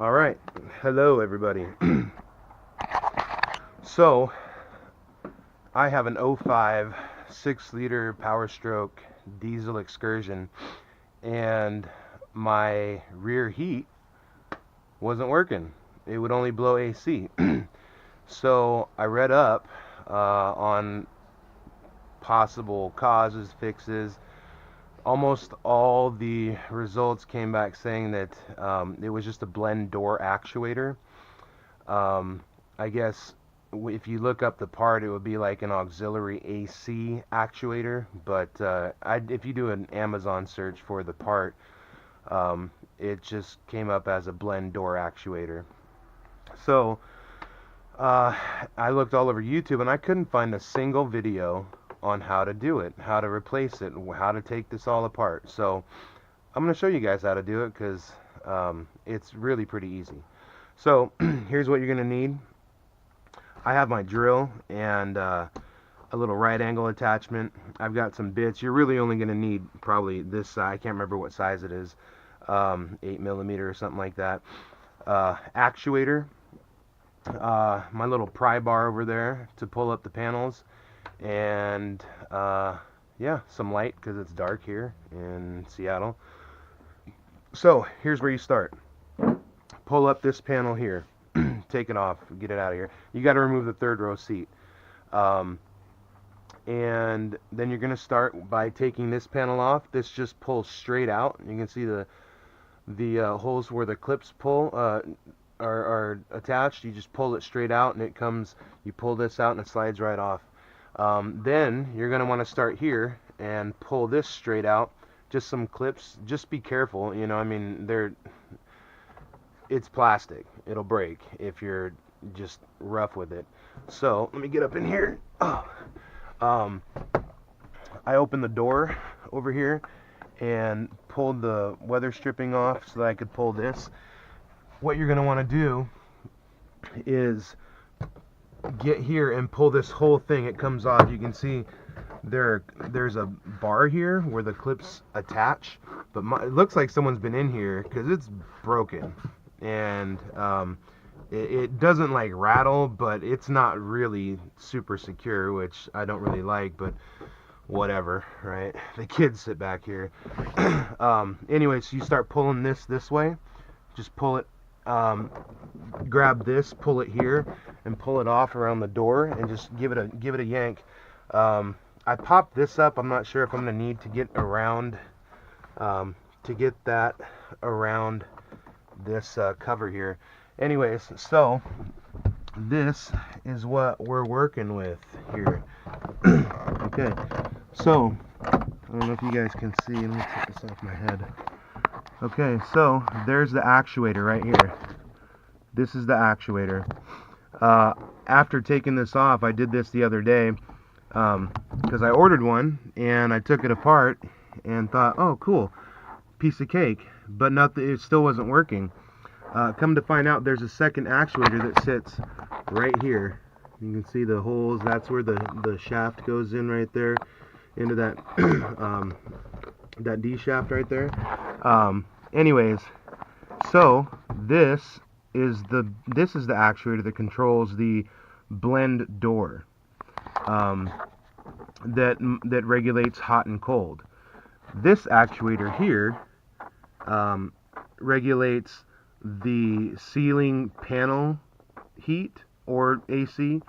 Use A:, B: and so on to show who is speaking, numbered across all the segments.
A: All right, hello everybody. So I have an '05 6-liter Power Stroke diesel Excursion, and my rear heat wasn't working. It would only blow AC. So I read up on possible causes, fixes. Almost all the results came back saying that it was just a blend door actuator. I guess if you look up the part, it would be like an auxiliary AC actuator. But if you do an Amazon search for the part, it just came up as a blend door actuator. So uh, I looked all over YouTube and I couldn't find a single video on how to do it, how to replace it, how to take this all apart. So I'm going to show you guys how to do it because it's really pretty easy. So here's what you're going to need. I have my drill and a little right angle attachment. I've got some bits. You're really only going to need probably this size. I can't remember what size it is. 8mm or something like that. Actuator. My little pry bar over there to pull up the panels. And yeah, some light because it's dark here in Seattle. So here's where you start. Pull up this panel here. Take it off, get it out of here. You got to remove the third row seat. And then you're going to start by taking this panel off. This just pulls straight out. You can see the holes where the clips pull are attached. You just pull it straight out and it comes, you pull this out and it slides right off. Then you're going to want to start here and pull this straight out. Just some clips. Just be careful, you know, I mean, it's plastic. It'll break if you're just rough with it. So let me get up in here. I opened the door over here and pulled the weather stripping off so that I could pull this. What you're going to want to do is get here and pull this whole thing. It comes off. You can see there's a bar here where the clips attach, but it looks like someone's been in here because it's broken. And it doesn't like rattle, but it's not really super secure, which I don't really like, but whatever, right? The kids sit back here. Anyway, so you start pulling this way. Just pull it, grab this, pull it here, and pull it off around the door, and just give it a yank. I popped this up. I'm not sure if I'm gonna need to get around to get that around this cover here. Anyways, so this is what we're working with here. Okay, so I don't know if you guys can see. Let me take this off my head. Okay, so there's the actuator right here. This is the actuator. After taking this off, I did this the other day because I ordered one and I took it apart and thought, oh cool, piece of cake, but it still wasn't working. Come to find out, there's a second actuator that sits right here. You can see the holes. That's where the shaft goes in right there into that that D shaft right there. Anyways, so this is the actuator that controls the blend door that regulates hot and cold. This actuator here regulates the ceiling panel heat or AC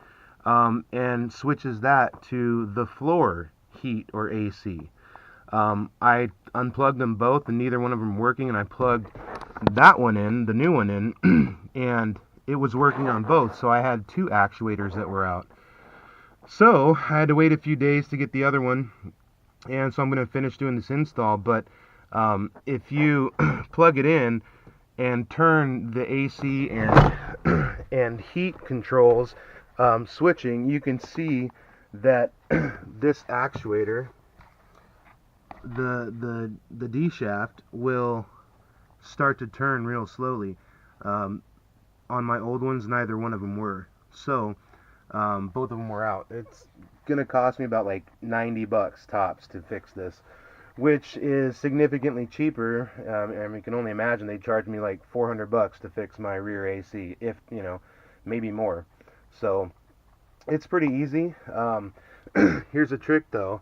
A: and switches that to the floor heat or AC. I unplugged them both and neither one of them working, and I plugged that one in, the new one in, and it was working on both, so I had two actuators that were out. So I had to wait a few days to get the other one, and so I'm going to finish doing this install. But if you plug it in and turn the AC and heat controls switching, you can see that this actuator, the D shaft, will start to turn real slowly. On my old ones, neither one of them were. So both of them were out. It's gonna cost me about like $90 tops to fix this. which is significantly cheaper. And you can only imagine they charged me like $400 to fix my rear AC, if you know, maybe more. So it's pretty easy. Here's a trick though.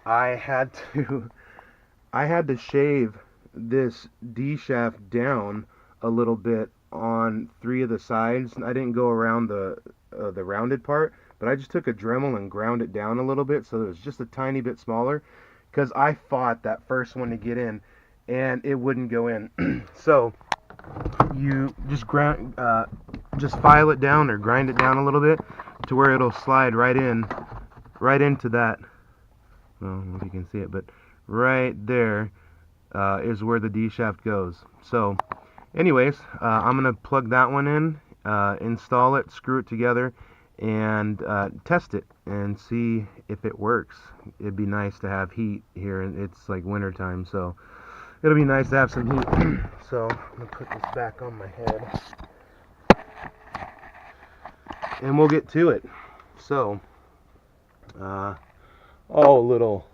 A: I had to shave this D shaft down a little bit on 3 of the sides. I didn't go around the rounded part, but I just took a Dremel and ground it down a little bit so it was just a tiny bit smaller, because I fought that first one to get in and it wouldn't go in. So you just just file it down or grind it down a little bit to where it'll slide right into that. Well, I don't know if you can see it, but right there is where the D shaft goes. So anyways, I'm gonna plug that one in, install it, screw it together, and test it and see if it works. It'd be nice to have heat here, and it's like winter time, so it'll be nice to have some heat. So I'm gonna put this back on my head and we'll get to it. So little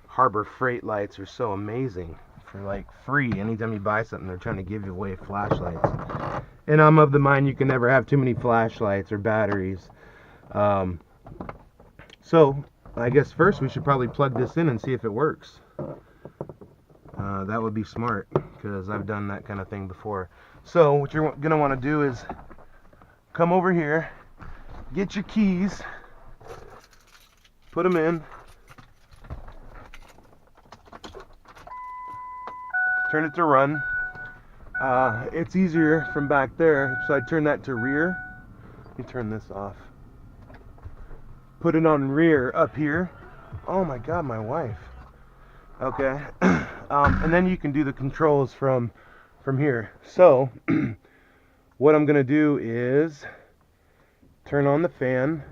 A: Harbor Freight lights are so amazing for like free. Anytime you buy something, they're trying to give you away flashlights, and I'm of the mind you can never have too many flashlights or batteries. So I guess first we should probably plug this in and see if it works. That would be smart, because I've done that kind of thing before. So what you're gonna want to do is come over here, get your keys, put them in, turn it to run. It's easier from back there, so I turn that to rear. Let me turn this off. Put it on rear up here. Oh my God, my wife. Okay. And then you can do the controls from here. So what I'm gonna do is turn on the fan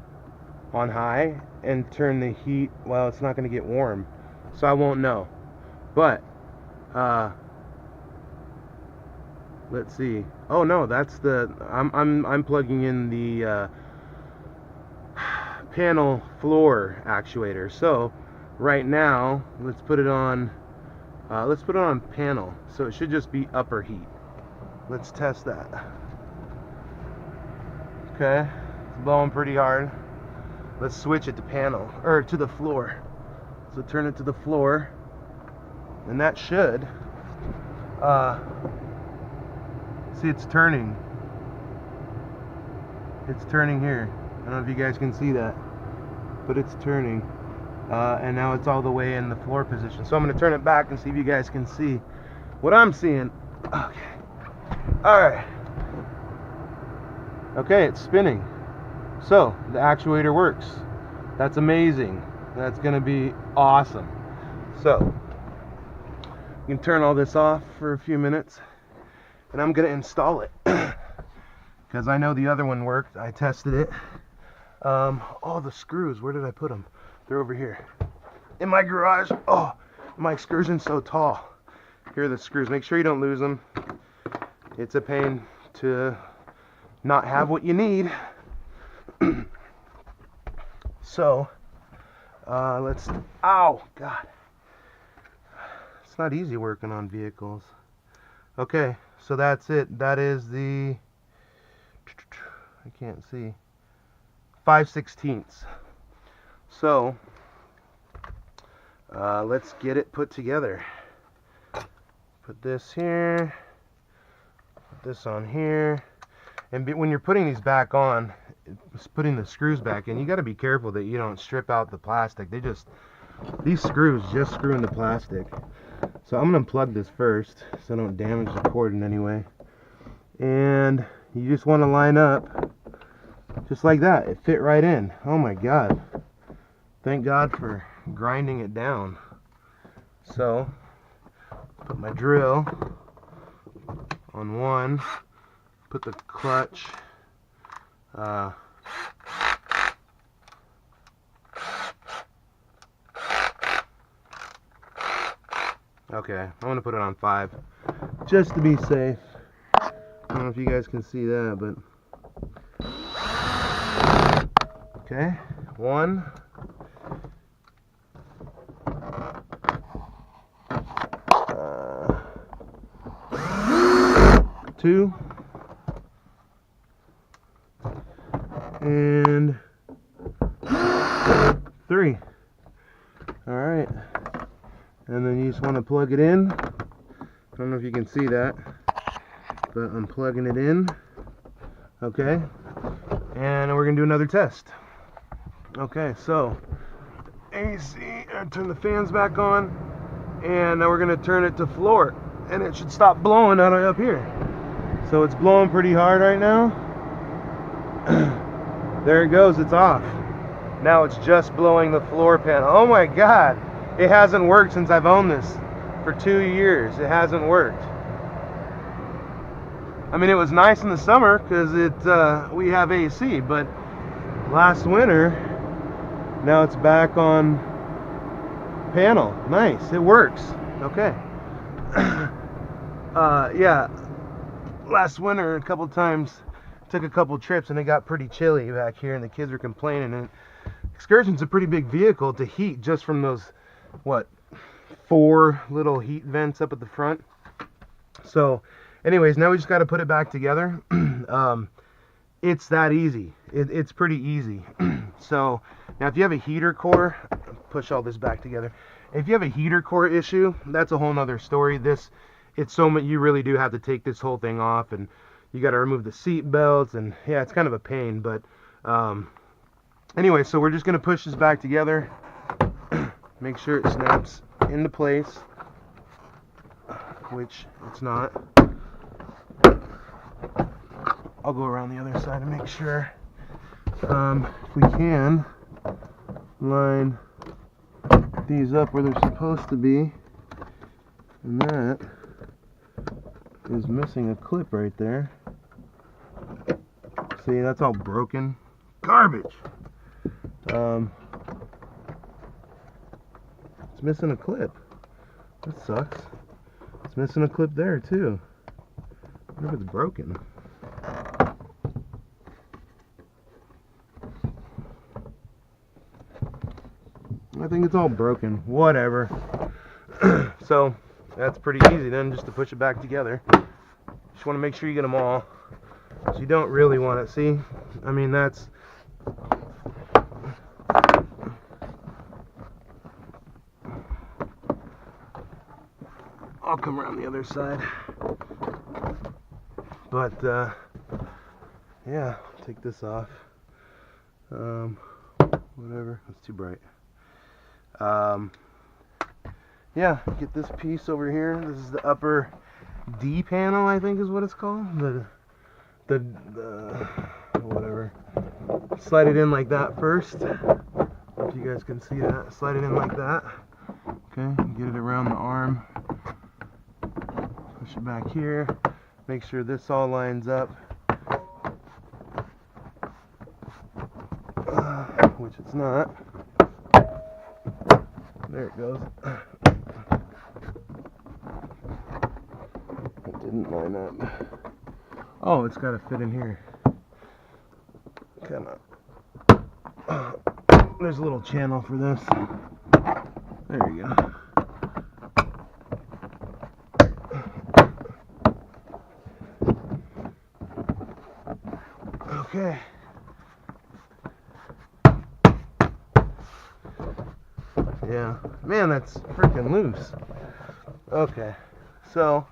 A: on high and turn the heat. Well, it's not gonna get warm, so I won't know. But let's see. Oh no, that's the I'm plugging in the panel floor actuator. So right now, let's put it on panel. So it should just be upper heat. Let's test that. Okay, it's blowing pretty hard. Let's switch it to panel, or to the floor. So turn it to the floor, and that should see, it's turning. It's turning here. I don't know if you guys can see that, but it's turning. And now it's all the way in the floor position. So I'm going to turn it back and see if you guys can see what I'm seeing. Okay. Alright. Okay, it's spinning. So the actuator works. That's amazing. That's going to be awesome. So you can turn all this off for a few minutes, and I'm going to install it because I know the other one worked. I tested it. Oh, the screws, where did I put them? They're over here in my garage. Oh, my Excursion's so tall. Here are the screws. Make sure you don't lose them. It's a pain to not have what you need. So let's, ow, God, it's not easy working on vehicles. Okay, so that's it. That is the, I can't see, 5/16. So let's get it put together. Put this here, put this on here, and when you're putting these back on, putting the screws back in, you got to be careful that you don't strip out the plastic. These screws just screw in the plastic. So I'm going to unplug this first so I don't damage the cord in any way. And you just want to line up just like that. It fit right in. Oh my God. Thank God for grinding it down. So put my drill on one, put the clutch okay, I'm gonna put it on 5 just to be safe. I don't know if you guys can see that, but okay, 1, 2 and 3. Alright, and then you just want to plug it in. I don't know if you can see that, but I'm plugging it in. Okay, and we're gonna do another test. Okay, so AC, turn the fans back on, and now we're gonna turn it to floor, and it should stop blowing out up here. So it's blowing pretty hard right now. There it goes, it's off. Now it's just blowing the floor panel. Oh my god, it hasn't worked since I've owned this for 2 years. It hasn't worked. I mean, it was nice in the summer because we have AC, but last winter, now it's back on panel. Nice, it works. Okay. Yeah, last winter a couple times, took a couple trips and it got pretty chilly back here and the kids were complaining. And Excursion's a pretty big vehicle to heat just from those, what, 4 little heat vents up at the front. So anyways, now we just got to put it back together. It's that easy. It's pretty easy. So now if you have a heater core, push all this back together. If you have a heater core issue, that's a whole nother story. It's so much, you really do have to take this whole thing off, and you got to remove the seat belts, and yeah, it's kind of a pain. But anyway, so we're just gonna push this back together. Make sure it snaps into place, which it's not. I'll go around the other side to make sure. If we can line these up where they're supposed to be, and that is missing a clip right there. See, that's all broken. Garbage. It's missing a clip. That sucks. It's missing a clip there too. I wonder if it's broken. I think it's all broken. Whatever. So that's pretty easy then, just to push it back together. Just want to make sure you get them all. So you don't really want it. See? I mean, that's... I'll come around the other side. But, yeah, take this off. Whatever. It's too bright. Yeah, get this piece over here. This is the upper D panel, I think is what it's called. The whatever. Slide it in like that first. If you guys can see that. Slide it in like that. Okay, get it around the arm. Push it back here. Make sure this all lines up. Which it's not. There it goes. It didn't line up. Oh, it's got to fit in here. Come on. There's a little channel for this. There you go. Okay. Yeah, man, that's freaking loose. Okay, so,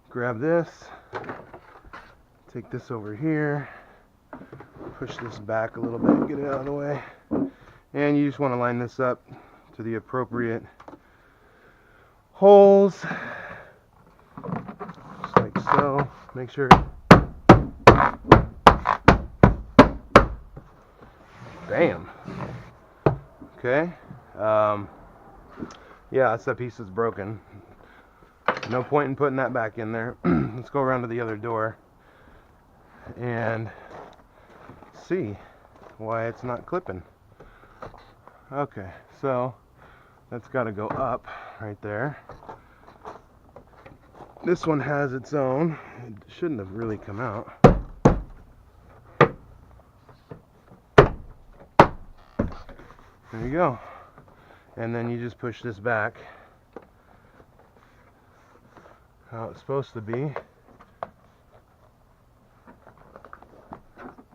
A: grab this, take this over here, push this back a little bit, get it out of the way, and you just want to line this up to the appropriate holes, just like so. Make sure. Bam. Okay. Yeah, that's that piece that's broken. No point in putting that back in there. Let's go around to the other door and see why it's not clipping. Okay, so that's got to go up right there. This one has its own. It shouldn't have really come out. There you go. and then you just push this back how it's supposed to be.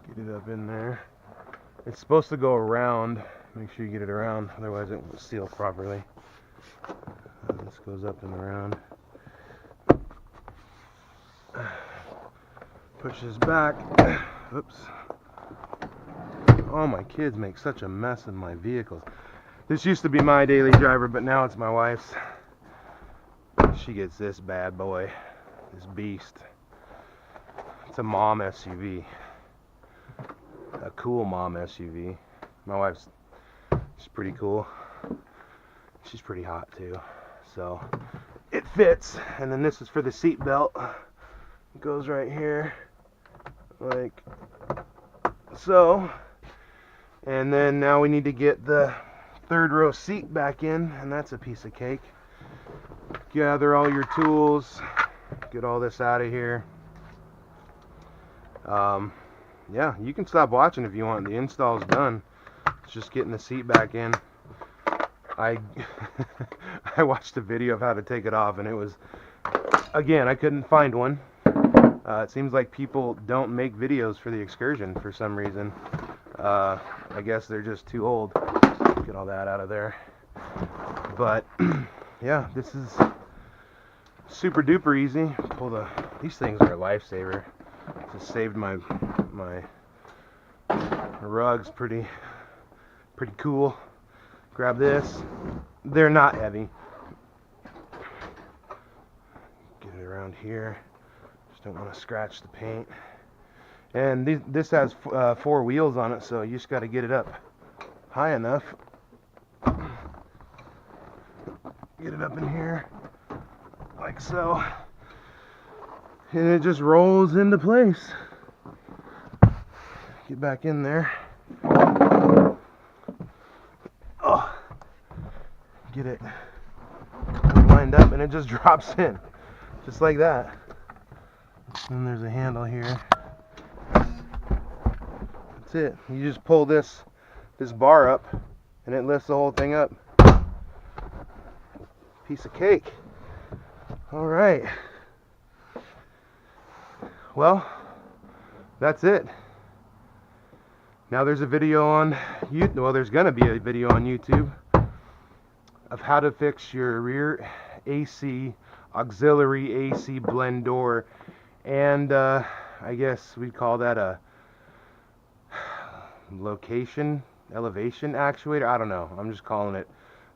A: Get it up in there. It's supposed to go around. Make sure you get it around, otherwise it won't seal properly. This goes up and around. Pushes back. Oops. Oh, my kids make such a mess in my vehicles. This used to be my daily driver, but now it's my wife's. She gets this bad boy, this beast. It's a mom SUV. A cool mom SUV. My wife's, she's pretty cool. She's pretty hot too. So it fits. And then this is for the seat belt. It goes right here, like so. And then now we need to get the third row seat back in, and that's a piece of cake. Gather all your tools, get all this out of here. Yeah, you can stop watching if you want. The install's done. It's just getting the seat back in. I watched a video of how to take it off, and it was, again, I couldn't find one. It seems like people don't make videos for the Excursion for some reason. I guess they're just too old. Get all that out of there. But yeah, this is super duper easy. These things are a lifesaver. Just saved my rugs. Pretty cool. Grab this. They're not heavy. Get it around here. Just don't want to scratch the paint. And this has 4 wheels on it, so you just got to get it up high enough. Get it up in here, like so. And it just rolls into place. Get back in there. Oh, get it lined up, and it just drops in, just like that. And there's a handle here. That's it. You just pull this bar up, and it lifts the whole thing up. Piece of cake. All right. Well, that's it. Now there's a video on YouTube. Well, there's gonna be a video on YouTube of how to fix your rear AC, auxiliary AC blend door, and I guess we'd call that a elevation actuator. I don't know. I'm just calling it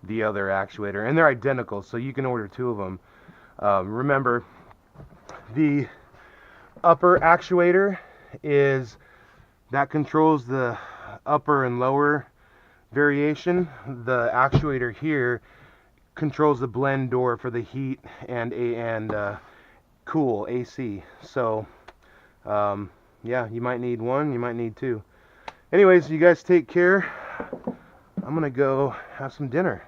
A: the other actuator, and they're identical, so you can order 2 of them. Remember, the upper actuator that controls the upper and lower variation. The actuator here controls the blend door for the heat and cool AC. So yeah, you might need 1, you might need 2. Anyways, you guys take care. I'm gonna go have some dinner.